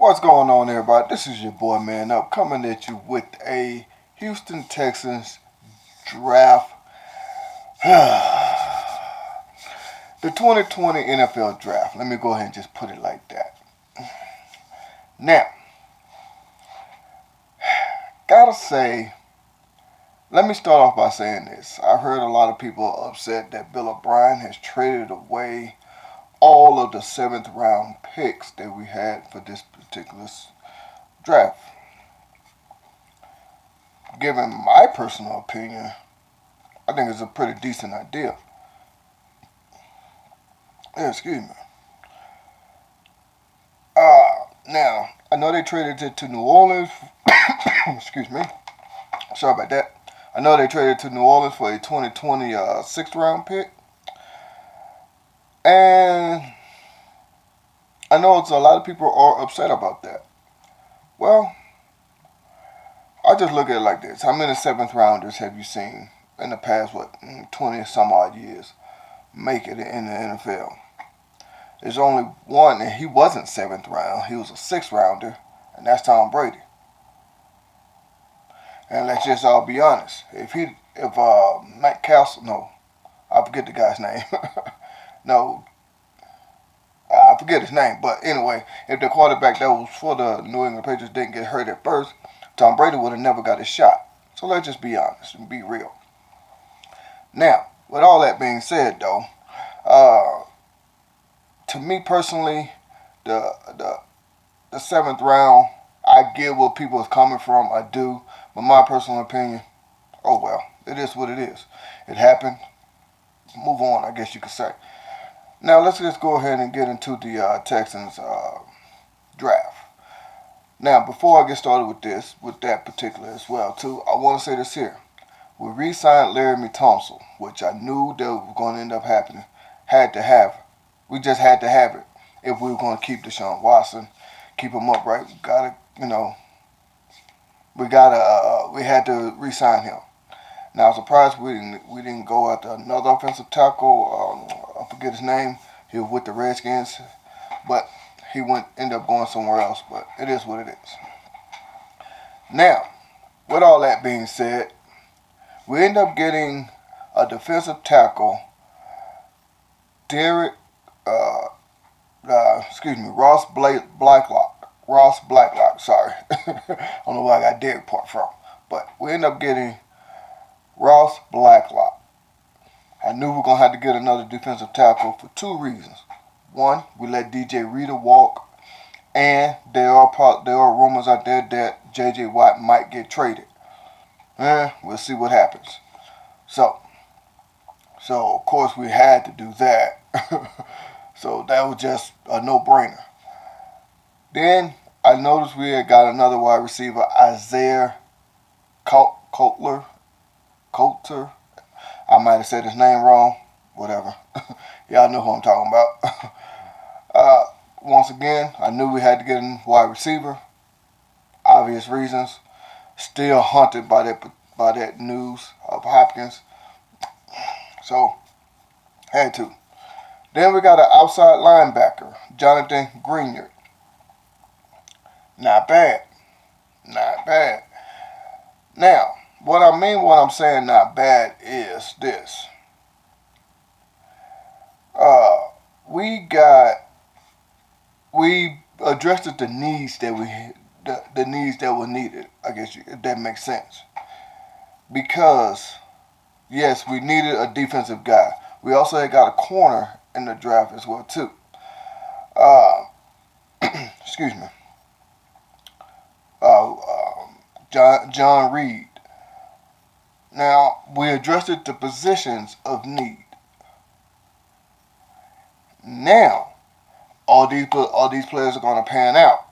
What's going on, everybody? This is your boy Man Up coming at you with a Houston Texans draft. The 2020 NFL draft. Let me go ahead and just put it like that. Now, gotta say, let me start off by saying this. I heard a lot of people upset that Bill O'Brien has traded away all of the seventh round picks that we had for this particular draft. Given my personal opinion, I think it's a pretty decent idea. Yeah, excuse me. Now, I know they traded it to New Orleans. Excuse me. Sorry about that. I know they traded to New Orleans for a 2020 sixth round pick. And I know it's a lot of people are upset about that. Well, I just look at it like this. How many seventh rounders have you seen in the past, 20 some odd years make it in the NFL? There's only one, and he wasn't seventh round. He was a sixth rounder, and that's Tom Brady. And let's just all be honest. If Matt Castle, no, I forget the guy's name. No, I forget his name. But anyway, if the quarterback that was for the New England Patriots didn't get hurt at first, Tom Brady would have never got his shot. So let's just be honest and be real. Now, with all that being said, though, to me personally, the seventh round, I get where people is coming from. I do, but my personal opinion, oh well, it is what it is. It happened. Move on, I guess you could say. Now let's just go ahead and get into the Texans draft. Now, before I get started with that particular as well, too, I want to say this here. We re-signed Laremy Thompson, which I knew that was going to end up happening. Had to have. We just had to have it if we were going to keep Deshaun Watson, keep him upright. We had to re-sign him. Now, I'm surprised we didn't go after another offensive tackle. I forget his name. He was with the Redskins, but he ended up going somewhere else. But it is what it is. Now, with all that being said, we end up getting a defensive tackle, Ross Blacklock. Ross Blacklock, sorry. I don't know where I got Derek part from. But we end up getting Ross Blacklock. I knew we were going to have to get another defensive tackle for two reasons. One, we let DJ Reader walk, and there are rumors out there that J.J. Watt might get traded. We'll see what happens. So of course we had to do that. So that was just a no-brainer. Then I noticed we had got another wide receiver, Isaiah Coulter. I might have said his name wrong. Whatever. Y'all know who I'm talking about. Once again, I knew we had to get a wide receiver. Obvious reasons. Still haunted by that news of Hopkins. So, had to. Then we got an outside linebacker, Jonathan Greenard. Not bad. Not bad. Now, what I'm saying not bad is this. We addressed the needs that the needs that were needed, I guess, if that makes sense. Because, yes, we needed a defensive guy. We also had got a corner in the draft as well, too. Excuse me. John Reed. Now, we addressed the positions of need. Now, all these players are going to pan out.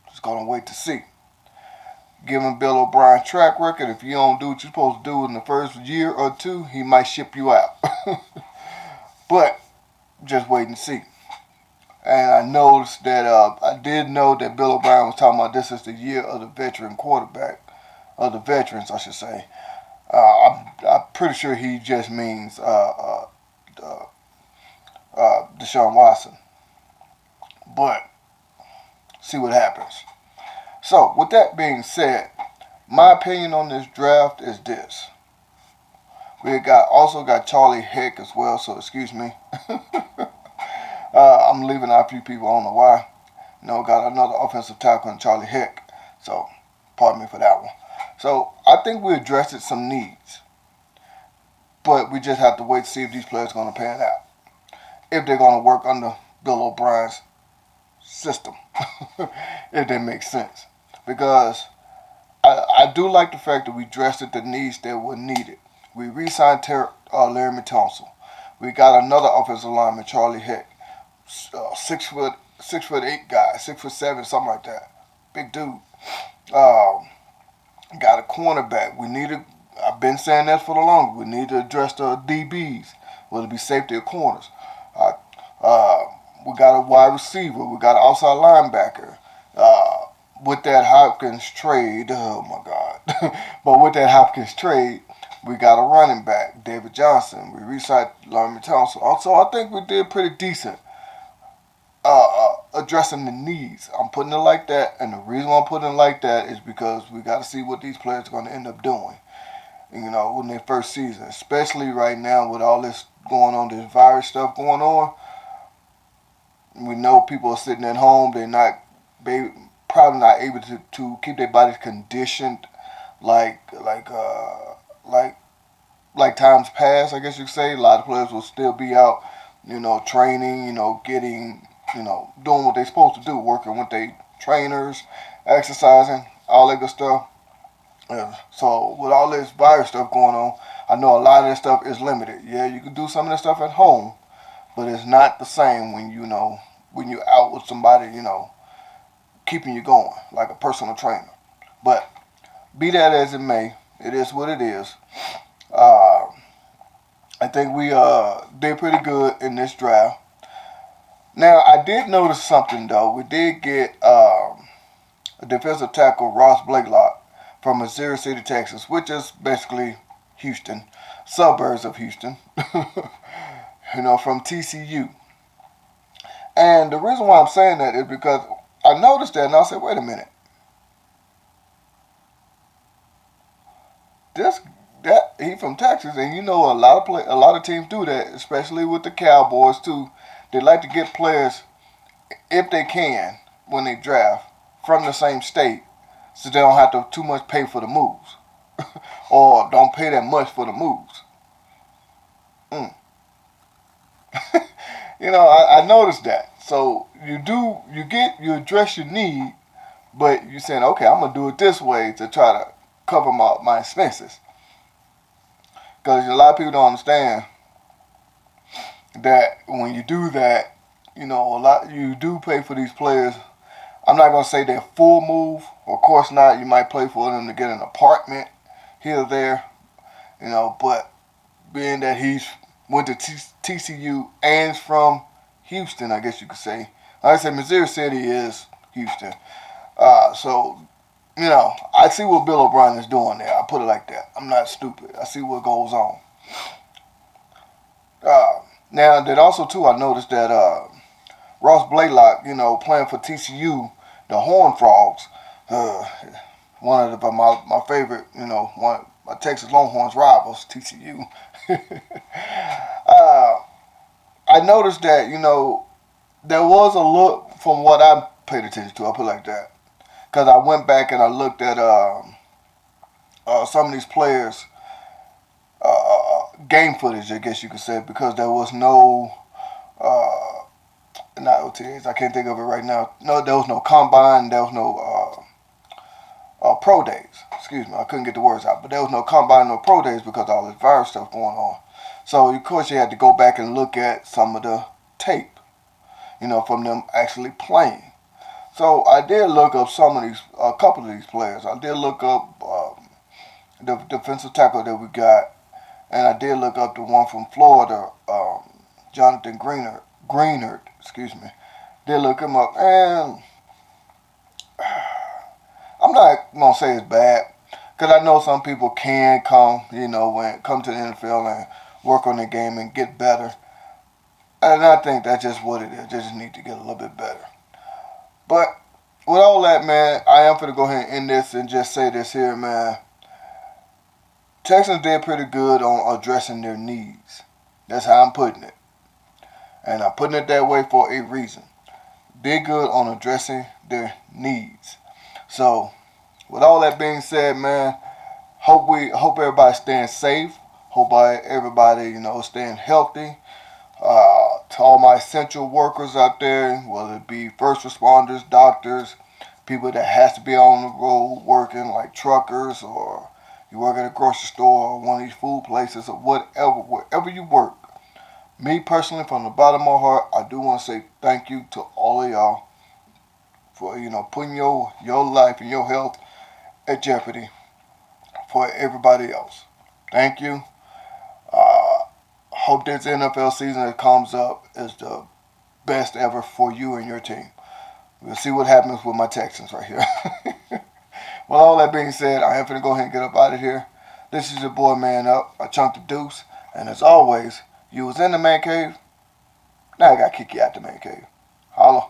Just going to wait to see. Given Bill O'Brien's track record, if you don't do what you're supposed to do in the first year or two, he might ship you out. But just wait and see. And I noticed that I did know that Bill O'Brien was talking about this is the year of the veteran quarterback, of the veterans, I should say. I'm pretty sure he just means Deshaun Watson. But see what happens. So, with that being said, my opinion on this draft is this. Also got Charlie Heck as well, so excuse me. I'm leaving out a few people, I don't know why. Got another offensive tackle in Charlie Heck, so pardon me for that one. So, I think we addressed some needs, but we just have to wait to see if these players are going to pan out. If they're going to work under Bill O'Brien's system, if that makes sense. Because I do like the fact that we addressed the needs that were needed. We re-signed Larry Tunsil. We got another offensive lineman, Charlie Heck, 6'8" guy, 6'7", something like that. Big dude. Got a cornerback. I've been saying that for the longest. We need to address the DBs, whether it be safety or corners. We got a wide receiver. We got an outside linebacker. With that Hopkins trade, oh my God. But with that Hopkins trade, we got a running back, David Johnson. We re-signed Larry Tunsil. Also, I think we did pretty decent addressing the needs. I'm putting it like that, and the reason I'm putting it like that is because we got to see what these players are going to end up doing, in their first season. Especially right now with all this going on, this virus stuff going on. We know people are sitting at home. They're probably not able to keep their bodies conditioned like times past, I guess you could say. A lot of players will still be out, training, getting, doing what they're supposed to do, working with their trainers, exercising, all that good stuff. So with all this virus stuff going on, I know a lot of this stuff is limited. Yeah, you can do some of this stuff at home, but it's not the same when when you're out with somebody, keeping you going, like a personal trainer. But be that as it may, it is what it is. I think we did pretty good in this draft. Now, I did notice something, though. We did get a defensive tackle, Ross Blakelock, from Missouri City, Texas, which is basically Houston, suburbs of Houston, from TCU. And the reason why I'm saying that is because I noticed that and I said, wait a minute. He from Texas, and a lot of teams do that, especially with the Cowboys too. They like to get players, if they can, when they draft, from the same state, so they don't have to too much pay for the moves, or don't pay that much for the moves. I noticed that. So you address your need, but you're saying, okay, I'm gonna do it this way to try to cover my expenses. Because a lot of people don't understand that when you do that, you do pay for these players. I'm not gonna say they're full move. Of course not. You might pay for them to get an apartment here or there, But being that he's went to TCU and is from Houston, I guess you could say. Like I said, Missouri City is Houston. So I see what Bill O'Brien is doing there. I put it like that. I'm not stupid. I see what goes on. Now, then also, too, I noticed that Ross Blakelock, playing for TCU, the Horned Frogs, one of my favorite, one of my Texas Longhorns rivals, TCU. I noticed that, there was a look from what I paid attention to. I'll put it like that. Because I went back and I looked at some of these players' game footage, I guess you could say, because there was no, not OTAs, I can't think of it right now. No, there was no combine, there was no pro days. Excuse me, I couldn't get the words out. But there was no combine, no pro days because of all this virus stuff going on. So, of course, you had to go back and look at some of the tape, from them actually playing. So I did look up a couple of these players. I did look up the defensive tackle that we got, and I did look up the one from Florida, Jonathan Greenard, excuse me. Did look him up, and I'm not gonna say it's bad, because I know some people can come to the NFL and work on their game and get better, and I think that's just what it is. They just need to get a little bit better. But with all that, man, I am going to go ahead and end this and just say this here, man. Texans did pretty good on addressing their needs. That's how I'm putting it. And I'm putting it that way for a reason. Did good on addressing their needs. So, with all that being said, man, hope everybody's staying safe. Hope everybody, staying healthy. To all my essential workers out there, whether it be first responders, doctors, people that has to be on the road working like truckers, or you work at a grocery store or one of these food places, or wherever you work. Me personally, from the bottom of my heart, I do want to say thank you to all of y'all for putting your life and your health at jeopardy for everybody else. Thank you. Hope this NFL season that comes up is the best ever for you and your team. We'll see what happens with my Texans right here. Well, all that being said, I am going to go ahead and get up out of here. This is your boy Man Up, I Chunk the Deuce. And as always, you was in the man cave, now I got to kick you out the man cave. Holla.